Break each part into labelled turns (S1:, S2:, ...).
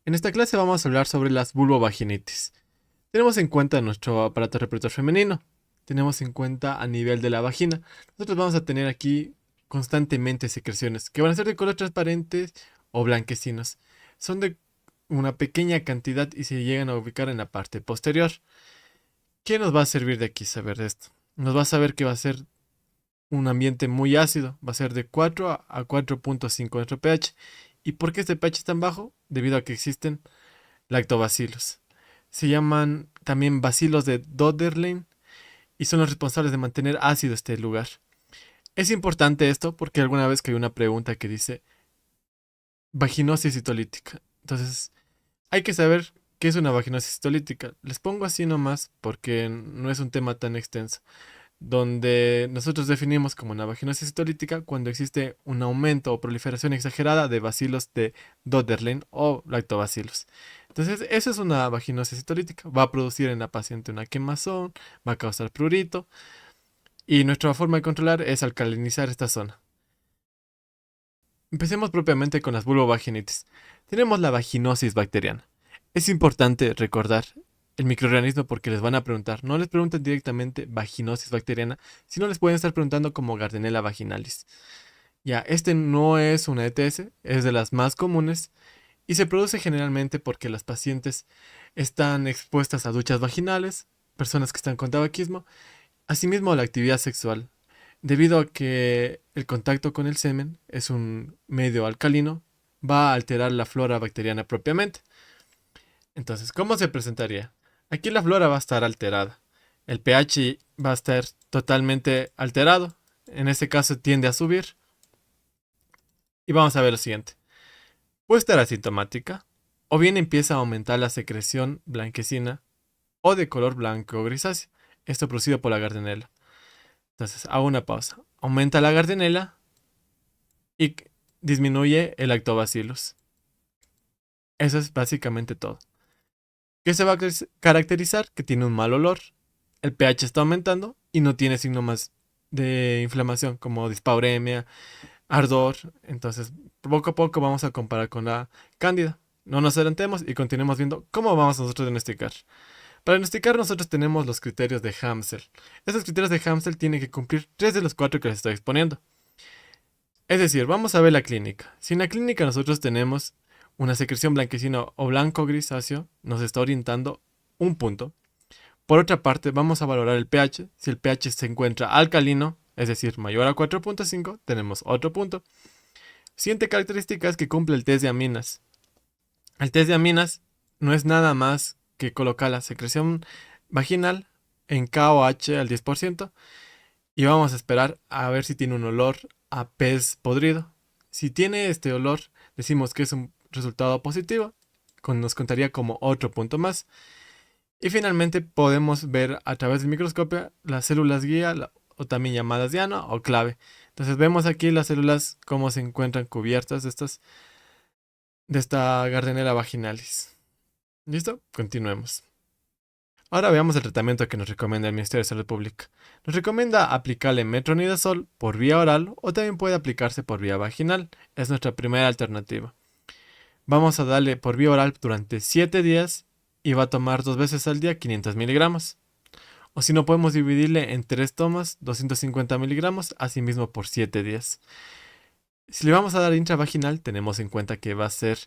S1: En esta clase vamos a hablar sobre las vulvovaginitis. Tenemos en cuenta nuestro aparato reproductor femenino. Tenemos en cuenta a nivel de la vagina. Nosotros vamos a tener aquí constantemente secreciones que van a ser de color transparentes o blanquecinos. Son de una pequeña cantidad y se llegan a ubicar en la parte posterior. ¿Qué nos va a servir de aquí saber de esto? Nos va a saber que va a ser un ambiente muy ácido, va a ser de 4 a 4.5 nuestro pH. ¿Y por qué este pH es tan bajo? Debido a que existen lactobacilos. Se llaman también bacilos de Dodderlein y son los responsables de mantener ácido este lugar. Es importante esto porque alguna vez que hay una pregunta que dice vaginosis citolítica. Entonces, hay que saber qué es una vaginosis citolítica. Les pongo así nomás porque no es un tema tan extenso, donde nosotros definimos como una vaginosis citolítica cuando existe un aumento o proliferación exagerada de bacilos de Dodderlein o lactobacilos. Entonces, eso es una vaginosis citolítica. Va a producir en la paciente una quemazón, va a causar prurito y nuestra forma de controlar es alcalinizar esta zona. Empecemos propiamente con las vulvovaginitis. Tenemos la vaginosis bacteriana. Es importante recordar el microorganismo porque les van a preguntar. No les preguntan directamente vaginosis bacteriana, sino les pueden estar preguntando como Gardnerella vaginalis. Ya, este no es una ETS, es de las más comunes y se produce generalmente porque las pacientes están expuestas a duchas vaginales, personas que están con tabaquismo, asimismo a la actividad sexual. Debido a que el contacto con el semen es un medio alcalino, va a alterar la flora bacteriana propiamente. Entonces, ¿cómo se presentaría? Aquí la flora va a estar alterada. El pH va a estar totalmente alterado. En este caso tiende a subir. Y vamos a ver lo siguiente. Puede estar asintomática, o bien empieza a aumentar la secreción blanquecina o de color blanco o grisáceo. Esto producido por la Gardnerella. Entonces, hago una pausa. Aumenta la Gardnerella y disminuye el lactobacillus. Eso es básicamente todo. ¿Qué se va a caracterizar? Que tiene un mal olor, el pH está aumentando y no tiene síntomas de inflamación como dispauremia, ardor. Entonces, poco a poco vamos a comparar con la cándida. No nos adelantemos y continuemos viendo cómo vamos nosotros a diagnosticar. Para diagnosticar nosotros tenemos los criterios de Hamsel. Estos criterios de Hamsel tienen que cumplir 3 de los 4 que les estoy exponiendo. Es decir, vamos a ver la clínica. Si en la clínica nosotros tenemos una secreción blanquecina o blanco grisáceo, nos está orientando un punto. Por otra parte, vamos a valorar el pH. Si el pH se encuentra alcalino, es decir, mayor a 4.5, tenemos otro punto. Siguiente característica es que cumple el test de aminas. El test de aminas no es nada más que colocar la secreción vaginal en KOH al 10% y vamos a esperar a ver si tiene un olor a pez podrido. Si tiene este olor, decimos que es un resultado positivo, nos contaría como otro punto más. Y finalmente podemos ver a través del microscopio las células guía o también llamadas diana o clave. Entonces vemos aquí las células cómo se encuentran cubiertas de esta Gardnerella vaginalis. ¿Listo? Continuemos. Ahora veamos el tratamiento que nos recomienda el Ministerio de Salud Pública. Nos recomienda aplicarle metronidazol por vía oral o también puede aplicarse por vía vaginal. Es nuestra primera alternativa. Vamos a darle por vía oral durante 7 días y va a tomar 2 veces al día 500 miligramos. O si no, podemos dividirle en 3 tomas, 250 miligramos, asimismo por 7 días. Si le vamos a dar intravaginal, tenemos en cuenta que va a ser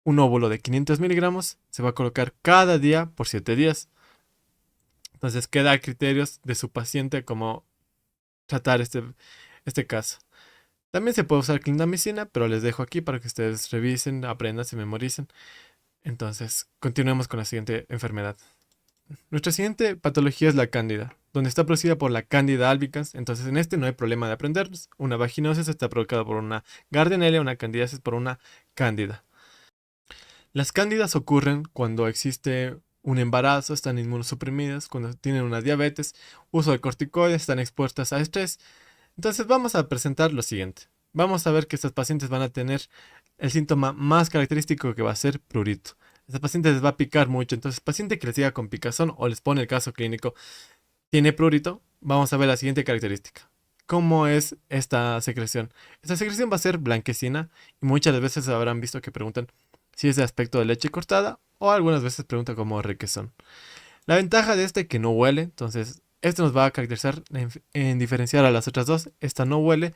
S1: un óvulo de 500 miligramos, se va a colocar cada día por 7 días. Entonces queda a criterios de su paciente cómo tratar este caso. También se puede usar clindamicina, pero les dejo aquí para que ustedes revisen, aprendan, se memoricen. Entonces, continuemos con la siguiente enfermedad. Nuestra siguiente patología es la cándida, donde está producida por la cándida albicans. Entonces, en este no hay problema de aprenderlos. Una vaginosis está provocada por una Gardnerella, una candidiasis por una cándida. Las cándidas ocurren cuando existe un embarazo, están inmunosuprimidas, cuando tienen una diabetes, uso de corticoides, están expuestas a estrés. Entonces vamos a presentar lo siguiente. Vamos a ver que estas pacientes van a tener el síntoma más característico que va a ser prurito. Esta paciente les va a picar mucho, entonces paciente que les diga con picazón o les pone el caso clínico tiene prurito, vamos a ver la siguiente característica. ¿Cómo es esta secreción? Esta secreción va a ser blanquecina y muchas veces habrán visto que preguntan si es de aspecto de leche cortada, o algunas veces pregunta como requesón. La ventaja de este es que no huele, entonces este nos va a caracterizar en diferenciar a las otras dos. Esta no huele,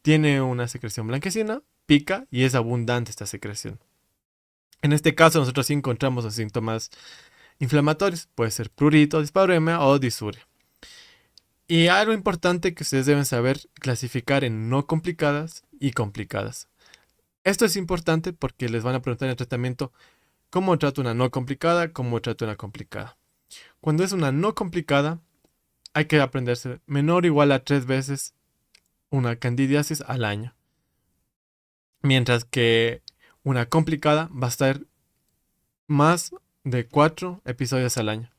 S1: tiene una secreción blanquecina, pica y es abundante esta secreción. En este caso nosotros sí encontramos los síntomas inflamatorios, puede ser prurito, dispareunia o disuria. Y algo importante que ustedes deben saber clasificar en no complicadas y complicadas. Esto es importante porque les van a preguntar en el tratamiento cómo trato una no complicada, cómo trato una complicada. Cuando es una no complicada, hay que aprenderse menor o igual a 3 veces una candidiasis al año. Mientras que una complicada va a estar más de 4 episodios al año.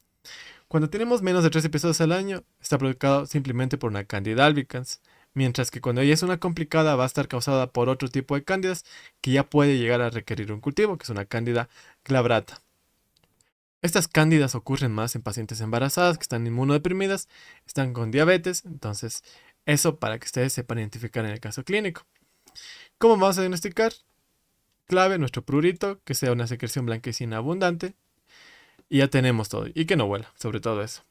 S1: Cuando tenemos menos de 3 episodios al año, está provocado simplemente por una Candida albicans. Mientras que cuando ella es una complicada, va a estar causada por otro tipo de cándidas que ya puede llegar a requerir un cultivo, que es una Cándida glabrata. Estas cándidas ocurren más en pacientes embarazadas que están inmunodeprimidas, están con diabetes, entonces eso para que ustedes sepan identificar en el caso clínico. ¿Cómo vamos a diagnosticar? Clave, nuestro prurito, que sea una secreción blanquecina abundante, y ya tenemos todo, y que no huela, sobre todo eso.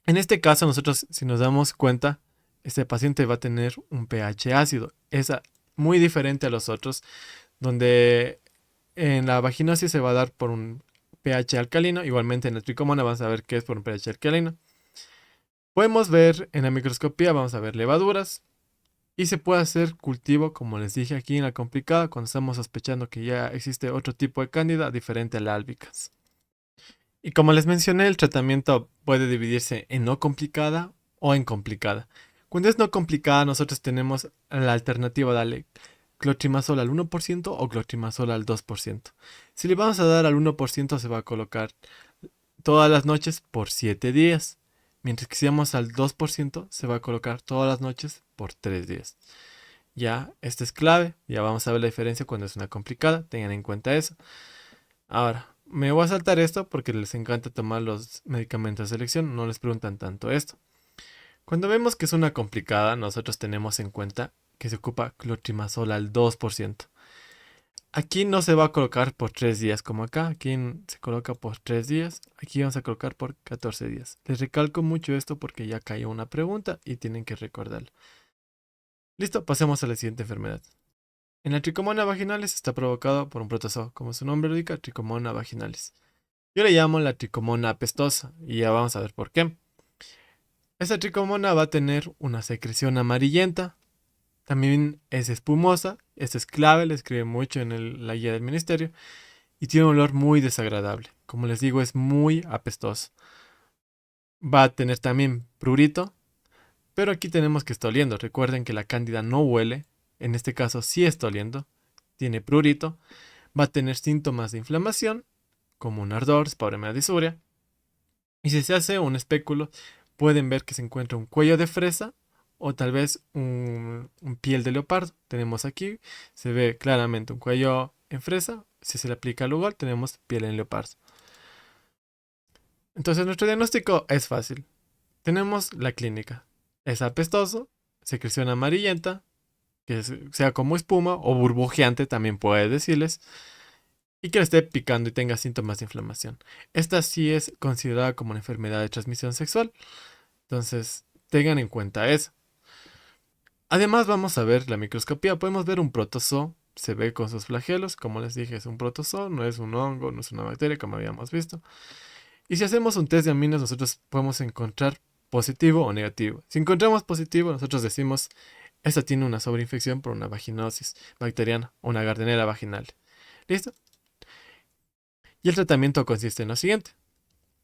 S1: En este caso, nosotros, si nos damos cuenta, este paciente va a tener un pH ácido, es muy diferente a los otros, donde en la vaginosis se va a dar por un pH alcalino, igualmente en la tricomona vamos a ver que es por un pH alcalino. Podemos ver en la microscopía, vamos a ver levaduras, y se puede hacer cultivo, como les dije aquí en la complicada, cuando estamos sospechando que ya existe otro tipo de cándida diferente a la albicans. Y como les mencioné, el tratamiento puede dividirse en no complicada o en complicada. Cuando es no complicada, nosotros tenemos la alternativa de darle clotrimazol al 1% o clotrimazol al 2%. Si le vamos a dar al 1%, se va a colocar todas las noches por 7 días. Mientras que si vamos al 2%, se va a colocar todas las noches por 3 días. Ya, esto es clave. Ya vamos a ver la diferencia cuando es una complicada. Tengan en cuenta eso. Ahora, me voy a saltar esto porque les encanta tomar los medicamentos de elección. No les preguntan tanto esto. Cuando vemos que es una complicada, nosotros tenemos en cuenta que se ocupa clotrimazol al 2%. Aquí no se va a colocar por 3 días como acá. Aquí se coloca por 3 días. Aquí vamos a colocar por 14 días. Les recalco mucho esto porque ya cayó una pregunta y tienen que recordarlo. Listo, pasemos a la siguiente enfermedad. En la tricomona vaginalis está provocado por un protozoo, como su nombre lo indica, tricomona vaginalis. Yo le llamo la tricomona apestosa y ya vamos a ver por qué. Esta tricomona va a tener una secreción amarillenta, también es espumosa, esto es clave, le escribe mucho en la guía del ministerio, y tiene un olor muy desagradable. Como les digo, es muy apestoso. Va a tener también prurito, pero aquí tenemos que está oliendo. Recuerden que la cándida no huele, en este caso sí está oliendo, tiene prurito, va a tener síntomas de inflamación, como un ardor, espasmo, disuria. Y si se hace un espéculo, pueden ver que se encuentra un cuello de fresa o tal vez un piel de leopardo. Tenemos aquí, se ve claramente un cuello en fresa. Si se le aplica al lugar, tenemos piel en leopardo. Entonces nuestro diagnóstico es fácil. Tenemos la clínica. Es apestoso, secreción amarillenta, que sea como espuma o burbujeante también puede decirles, y que le esté picando y tenga síntomas de inflamación. Esta sí es considerada como una enfermedad de transmisión sexual. Entonces, tengan en cuenta eso. Además, vamos a ver la microscopía. Podemos ver un protozoo. Se ve con sus flagelos. Como les dije, es un protozoo, no es un hongo, no es una bacteria, como habíamos visto. Y si hacemos un test de aminos, nosotros podemos encontrar positivo o negativo. Si encontramos positivo, nosotros decimos, esta tiene una sobreinfección por una vaginosis bacteriana o una Gardnerella vaginal. ¿Listo? Y el tratamiento consiste en lo siguiente.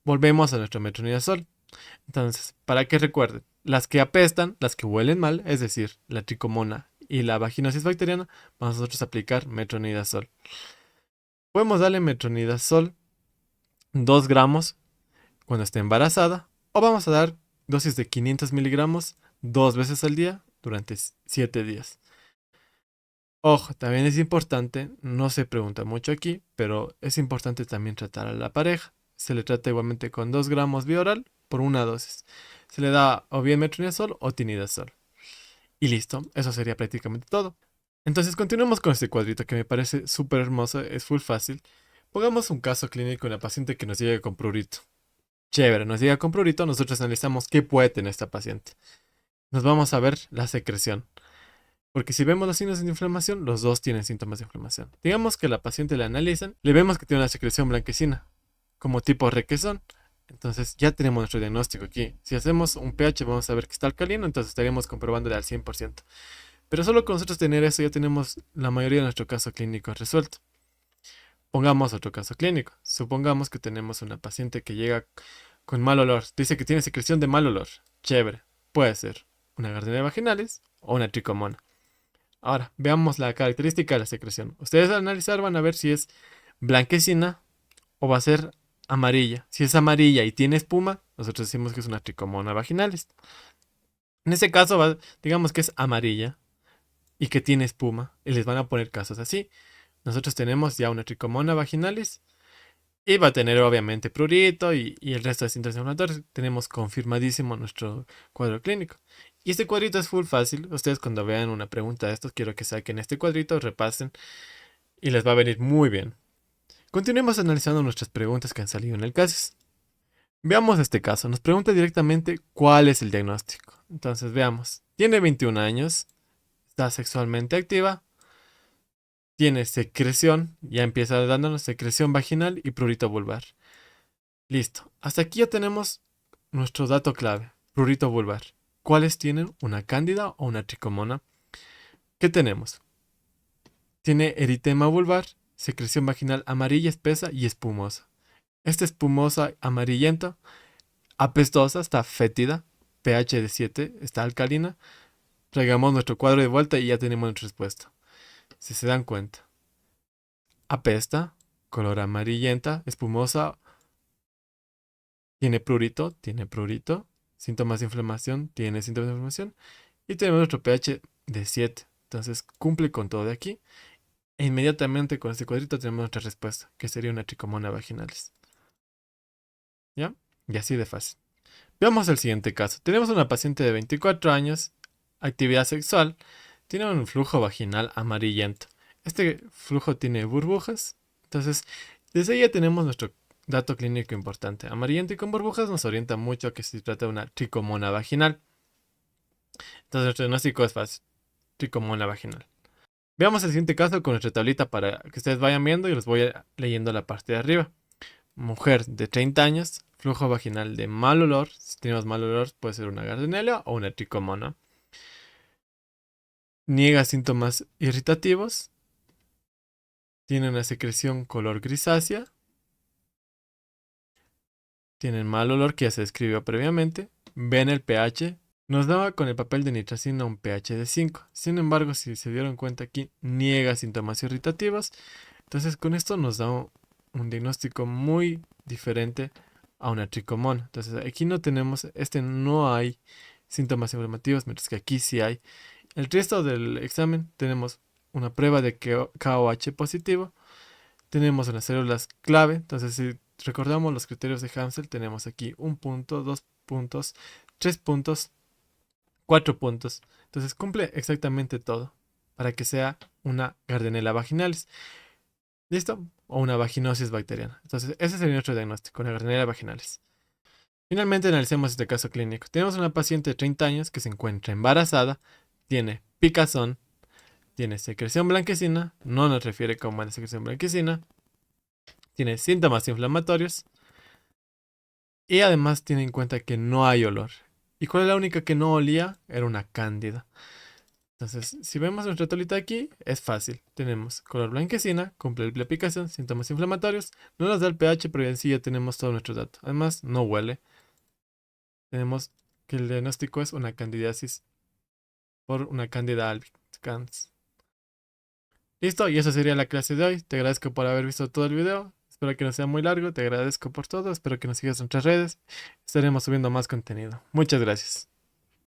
S1: Volvemos a nuestro metronidazol. Entonces, para que recuerden, las que apestan, las que huelen mal, es decir, la tricomona y la vaginosis bacteriana, vamos nosotros a aplicar metronidazol. Podemos darle metronidazol 2 gramos cuando esté embarazada, o vamos a dar dosis de 500 miligramos 2 veces al día durante 7 días. Ojo, también es importante, no se pregunta mucho aquí, pero es importante también tratar a la pareja. Se le trata igualmente con 2 gramos vía oral por una dosis. Se le da o bien metronidazol o tinidazol. Y listo, eso sería prácticamente todo. Entonces continuemos con este cuadrito que me parece súper hermoso, es full fácil. Pongamos un caso clínico en la paciente que nos llega con prurito. Chévere, nos llega con prurito, nosotros analizamos qué puede tener esta paciente. Nos vamos a ver la secreción. Porque si vemos los signos de inflamación, los dos tienen síntomas de inflamación. Digamos que la paciente la analizan, le vemos que tiene una secreción blanquecina, como tipo requesón. Entonces ya tenemos nuestro diagnóstico aquí. Si hacemos un pH, vamos a ver que está alcalino, entonces estaríamos comprobándole al 100%. Pero solo con nosotros tener eso ya tenemos la mayoría de nuestro caso clínico resuelto. Pongamos otro caso clínico. Supongamos que tenemos una paciente que llega con mal olor. Dice que tiene secreción de mal olor. Chévere. Puede ser una gardenia vaginalis o una tricomona. Ahora, veamos la característica de la secreción. Ustedes al analizar van a ver si es blanquecina o va a ser amarilla. Si es amarilla y tiene espuma, nosotros decimos que es una tricomona vaginalis. En ese caso, digamos que es amarilla y que tiene espuma, y les van a poner casos así. Nosotros tenemos ya una tricomona vaginalis y va a tener obviamente prurito y el resto de síntomas inflamatorios. Tenemos confirmadísimo nuestro cuadro clínico. Y este cuadrito es full fácil. Ustedes cuando vean una pregunta de estos, quiero que saquen este cuadrito, repasen y les va a venir muy bien. Continuemos analizando nuestras preguntas que han salido en el caso. Veamos este caso. Nos pregunta directamente cuál es el diagnóstico. Entonces veamos. Tiene 21 años, está sexualmente activa, tiene secreción, ya empieza dándonos secreción vaginal y prurito vulvar. Listo. Hasta aquí ya tenemos nuestro dato clave, prurito vulvar. ¿Cuáles tienen una cándida o una tricomona? ¿Qué tenemos? Tiene eritema vulvar, secreción vaginal amarilla espesa y espumosa. Esta espumosa amarillenta, apestosa, está fétida, pH de 7, está alcalina. Traigamos nuestro cuadro de vuelta y ya tenemos nuestra respuesta. Si se dan cuenta. Apesta, color amarillenta, espumosa, tiene prurito, síntomas de inflamación, tiene síntomas de inflamación, y tenemos nuestro pH de 7. Entonces cumple con todo de aquí. E inmediatamente con este cuadrito tenemos nuestra respuesta, que sería una tricomona vaginalis. ¿Ya? Y así de fácil. Veamos el siguiente caso. Tenemos una paciente de 24 años, actividad sexual, tiene un flujo vaginal amarillento. Este flujo tiene burbujas. Entonces, desde ahí ya tenemos nuestro dato clínico importante. Amarillento y con burbujas nos orienta mucho a que se trata de una tricomona vaginal. Entonces, nuestro diagnóstico es fácil. Tricomona vaginal. Veamos el siguiente caso con nuestra tablita para que ustedes vayan viendo y los voy leyendo la parte de arriba. Mujer de 30 años, flujo vaginal de mal olor. Si tenemos mal olor, puede ser una gardnerella o una tricomona. Niega síntomas irritativos. Tiene una secreción color grisácea. Tienen mal olor que ya se describió previamente. Ven el pH. Nos daba con el papel de nitracina un pH de 5. Sin embargo, si se dieron cuenta aquí, niega síntomas irritativos. Entonces con esto nos da un diagnóstico muy diferente a una tricomona. Entonces aquí no tenemos, no hay síntomas inflamativos, mientras que aquí sí hay. El resto del examen tenemos una prueba de KOH positivo. Tenemos unas células clave. Entonces si recordamos los criterios de Hansel, tenemos aquí un punto, 2 puntos, 3 puntos, 4 puntos. Entonces cumple exactamente todo para que sea una Gardnerella vaginalis. ¿Listo? O una vaginosis bacteriana. Entonces, ese sería nuestro diagnóstico, una Gardnerella vaginalis. Finalmente, analicemos este caso clínico. Tenemos una paciente de 30 años que se encuentra embarazada, tiene picazón, tiene secreción blanquecina, no nos refiere como a la secreción blanquecina, tiene síntomas inflamatorios y además tiene en cuenta que no hay olor. ¿Y cuál es la única que no olía? Era una cándida. Entonces, si vemos nuestra tolita aquí, es fácil. Tenemos color blanquecina, cumple la aplicación, síntomas inflamatorios, no nos da el pH, pero en sí ya tenemos todo nuestro dato. Además, no huele. Tenemos que el diagnóstico es una candidiasis por una Candida albicans. Listo, y eso sería la clase de hoy. Te agradezco por haber visto todo el video. Espero que no sea muy largo. Te agradezco por todo. Espero que nos sigas en nuestras redes. Estaremos subiendo más contenido. Muchas gracias.